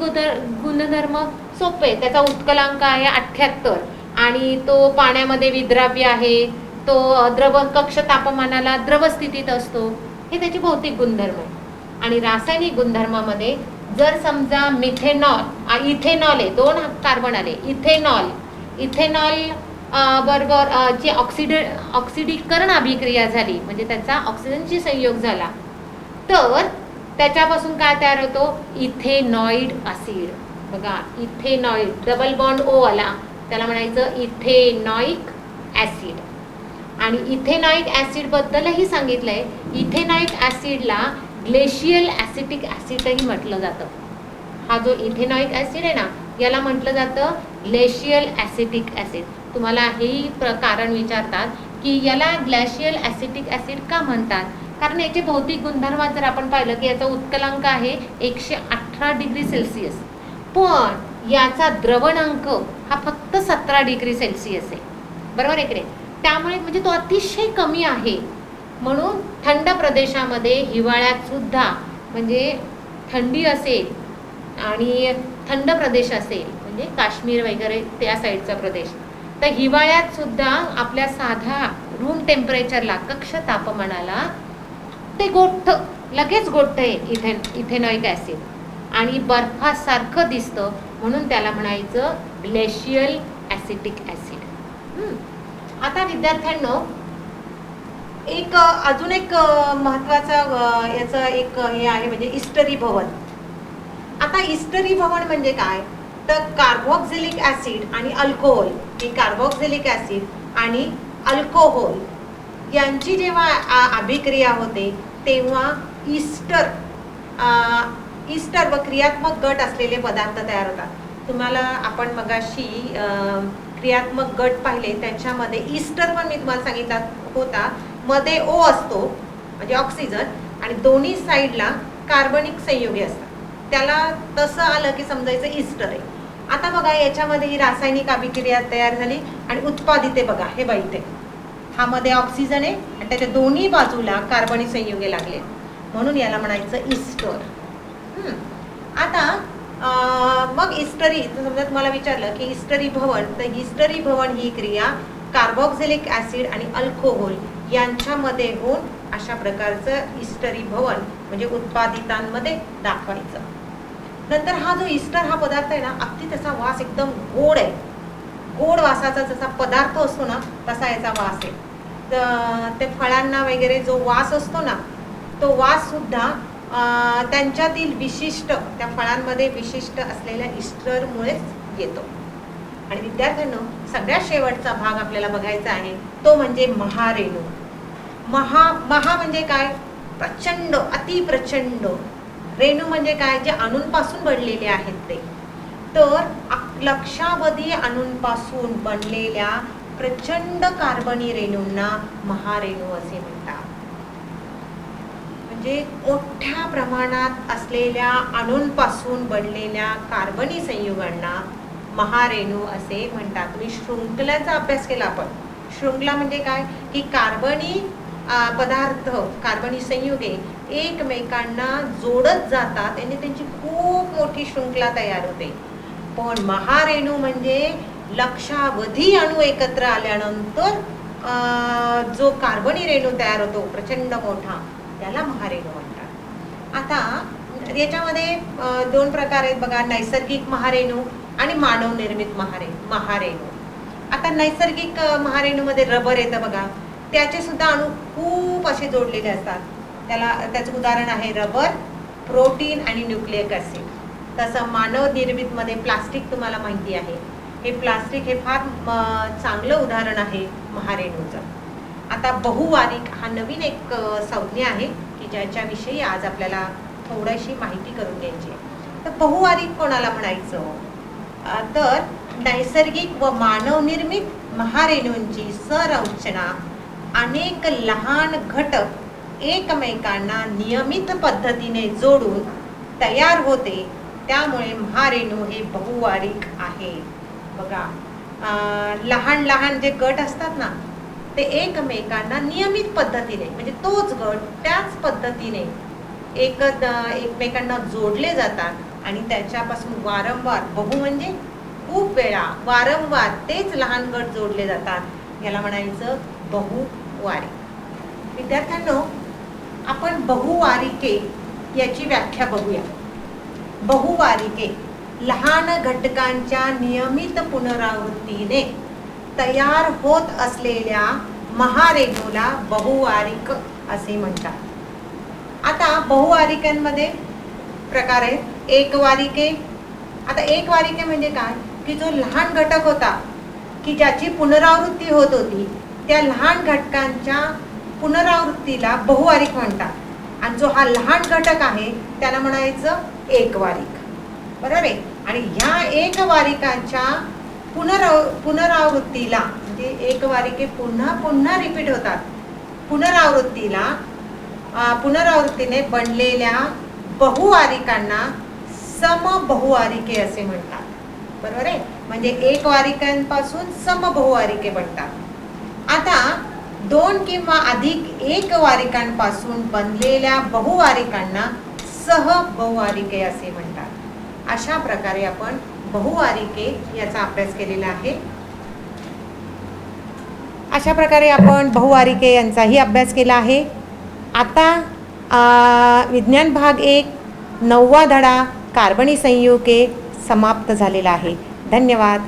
गुणधर्म सोपे, त्याचा उत्कलांक आहे 78 आणि तो पाण्यामध्ये विद्राव्य आहे, तो द्रव कक्ष तापमानाला द्रव स्थितीत असतो. हे त्याचे भौतिक गुणधर्म आहे. आणि रासायनिक गुणधर्मामध्ये जर समजा इथेनॉल आहे, 2 कार्बन आले, इथेनॉल बरोबर जे ऑक्सिडीकरण अभिक्रिया झाली, म्हणजे त्याचा ऑक्सिजनशी संयोग झाला, तर त्याच्यापासून काय तयार होतो? Ethanoid acid. बघा, इथेनॉइड, डबल बॉन्ड ओ आला, त्याला म्हणायचं इथेनॉइक ॲसिड. आणि इथेनॉइक ॲसिडबद्दलही सांगितलं आहे. इथेनॉइक ॲसिडला ग्लेशियल ॲसिटिक ॲसिडही म्हटलं जातं. हा जो इथेनॉइक ॲसिड आहे ना, याला म्हटलं जातं ग्लेशियल ॲसिटिक ॲसिड. तुम्हाला हेही कारण विचारतात की याला ग्लेशियल ॲसिटिक ॲसिड का म्हणतात? कारण याचे भौतिक गुणधर्मात जर आपण पाहिलं की याचा उत्कलांक आहे 118 डिग्री सेल्सिअस, पण याचा द्रवणांक हा फक्त 17 डिग्री सेल्सिअस आहे. बरोबर आहे की नाही? त्यामुळे म्हणजे तो अतिशय कमी आहे. म्हणून थंड प्रदेशामध्ये हिवाळ्यात सुद्धा, म्हणजे थंडी असेल आणि थंड प्रदेश असेल, म्हणजे काश्मीर वगैरे त्या साईडचा प्रदेश, तर हिवाळ्यात सुद्धा आपल्या साधा रूम टेम्परेचरला, कक्ष तापमानाला ते लगेच गोठतं इथेनॉइक ॲसिड आणि बर्फासारखं दिसतं, म्हणून त्याला म्हणायचं ग्लेशियल ॲसिटिक ॲसिड. आता विद्यार्थ्यांनो, अजून एक महत्त्वाचा याचं एक हे आहे, म्हणजे इस्टरीभवन. आता इस्टरीभवन म्हणजे काय? तर कार्बोक्सिलिक ॲसिड आणि अल्कोहोल, ही कार्बोक्सिलिक ॲसिड आणि अल्कोहोल यांची जेव्हा अभिक्रिया होते, तेव्हा ईस्टर व क्रियात्मक गट असलेले पदार्थ तयार होतात. तुम्हाला आपण मगाशी क्रियात्मक गट पाहिले, त्याच्यामध्ये ईस्टर पण मी तुम्हाला सांगितला होता, मध्ये ओ असतो म्हणजे ऑक्सिजन, आणि दोन्ही साईडला कार्बनिक संयुगे असतात. त्याला तसं आलं की समजायचं ईस्टर आहे. आता बघा, याच्यामध्ये ही रासायनिक अभिक्रिया तयार झाली आणि उत्पादित आहे. बघा, हे इथे हा मध्ये ऑक्सिजन आहे आणि त्याच्या दोन्ही बाजूला कार्बनिक संयुगे लागले, म्हणून याला म्हणायचं ईस्टर. आता मग इस्टरी, समजा तुम्हाला विचारलं की इस्टरीभवन, तर इस्टरीभवन ही क्रिया कार्बोक्सिलिक ॲसिड आणि अल्कोहोल यांच्यामध्ये होऊन अशा प्रकारचं इस्टरीभवन म्हणजे उत्पादितांमध्ये दाखवायचं. नंतर हा जो ईस्टर हा पदार्थ आहे ना, अगदी त्याचा वास एकदम गोड आहे. गोड वासाचा जसा पदार्थ असतो ना, तसा याचा वास आहे. ते फळांना वगैरे जो वास असतो ना, तो वास सुद्धा त्यांच्यातील विशिष्ट, त्या फळांमध्ये विशिष्ट असलेल्या ईस्टरमुळेच येतो. आणि विद्यार्थ्यांनो, सगळ्यात शेवटचा भाग आपल्याला बघायचा आहे, तो म्हणजे महारेणू. महा म्हणजे काय? प्रचंड, अतिप्रचंड. रेणू म्हणजे काय? जे अणूंपासून बनलेले आहेत ते. तर लक्षावधी अणूंपासून बनलेल्या प्रचंड कार्बनी रेणूंना महारेणू असे म्हणतात. म्हणजे मोठ्या प्रमाणात असलेल्या अणूंपासून बनलेल्या कार्बनी संयुगांना महारेणू असे म्हणतात. तुम्ही शृंखलाचा अभ्यास केला. आपण शृंखला म्हणजे काय? की कार्बनी पदार्थ, कार्बनी संयुगे एकमेकांना जोडत जातात आणि त्यांची खूप मोठी शृंखला तयार होते. पण महारेणू म्हणजे लक्षावधी अणू एकत्र आल्यानंतर जो कार्बनी रेणू तयार होतो प्रचंड मोठा, त्याला महारेणू म्हणतात. आता याच्यामध्ये दोन प्रकार आहेत बघा, नैसर्गिक महारेणू आणि मानव निर्मित महारेणू. आता नैसर्गिक महारेणूमध्ये रबर येतं बघा, त्याचे सुद्धा अणू खूप असे जोडलेले असतात. त्याचं उदाहरण आहे रबर, प्रोटीन आणि न्यूक्लिक ॲसिड. तसं मानव निर्मितमध्ये प्लास्टिक तुम्हाला माहिती आहे. हे प्लास्टिक हे फार चांगलं उदाहरण आहे महारेणूचं. आता बहुवारिक हा नवीन एक संज्ञा आहे की ज्याच्याविषयी आज आपल्याला थोडीशी माहिती करून घ्यायची आहे. तर बहुवारिक कोणाला म्हणायचं? तर नैसर्गिक व मानव निर्मित महारेणूंची संरचना अनेक लहान घटक एकमेकांना नियमित पद्धतीने जोडून तयार होते, त्यामुळे महारेणू हे बहुवारिक आहे. बघा, लहान लहान जे गट असतात ना, ते एकमेकांना नियमित पद्धतीने, म्हणजे तोच गट त्याच पद्धतीने एकमेकांना जोडले जातात आणि त्याच्यापासून वारंवार, बहु म्हणजे खूप वेळा, वारंवार तेच लहान गट जोडले जातात. याला म्हणायचं बहुवारिक. विद्यार्थ्यांनो, आपण बहुवारिके याची व्याख्या बघूया. बहुवारिके लहान घटकांच्या नियमित पुनरावृत्तीने तयार होत असलेल्या महारेणूला बहुवारिक असे म्हणतात. आता बहुवारिकांमध्ये प्रकार आहेत. एकवारिके. आता एकवारिके म्हणजे काय की जो लहान घटक होता की ज्याची पुनरावृत्ती होत होती त्या लहान घटकांच्या पुनरावृत्तीला बहुवारिक म्हणतात. आणि जो हा लहान घटक आहे त्याला म्हणायचं एकवारिक. बरोबर आहे. आणि ह्या एकवारिकांच्या पुनरावृत्तीला म्हणजे एकवारिके पुन्हा पुन्हा रिपीट होतात. पुनरावृत्तीने बनलेल्या बहुवारिकांना समबहुवारिके असे म्हणतात. बरोबर आहे. म्हणजे एकवारिकांपासून समबहुवारिके बनतात. आता 2 किंवा अधिक एकवारिकांपासून बनलेल्या बहुवारिकांना सहबहुवारिके असे म्हणतात. अशा प्रकारे आपण बहुवारिके याचा अभ्यास केलेला आहे. अशा प्रकारे आपण बहुवारिके यांचाही अभ्यास केला आहे. आता विज्ञान भाग 1 9वा धडा कार्बनी संयुगे समाप्त झालेला आहे. धन्यवाद.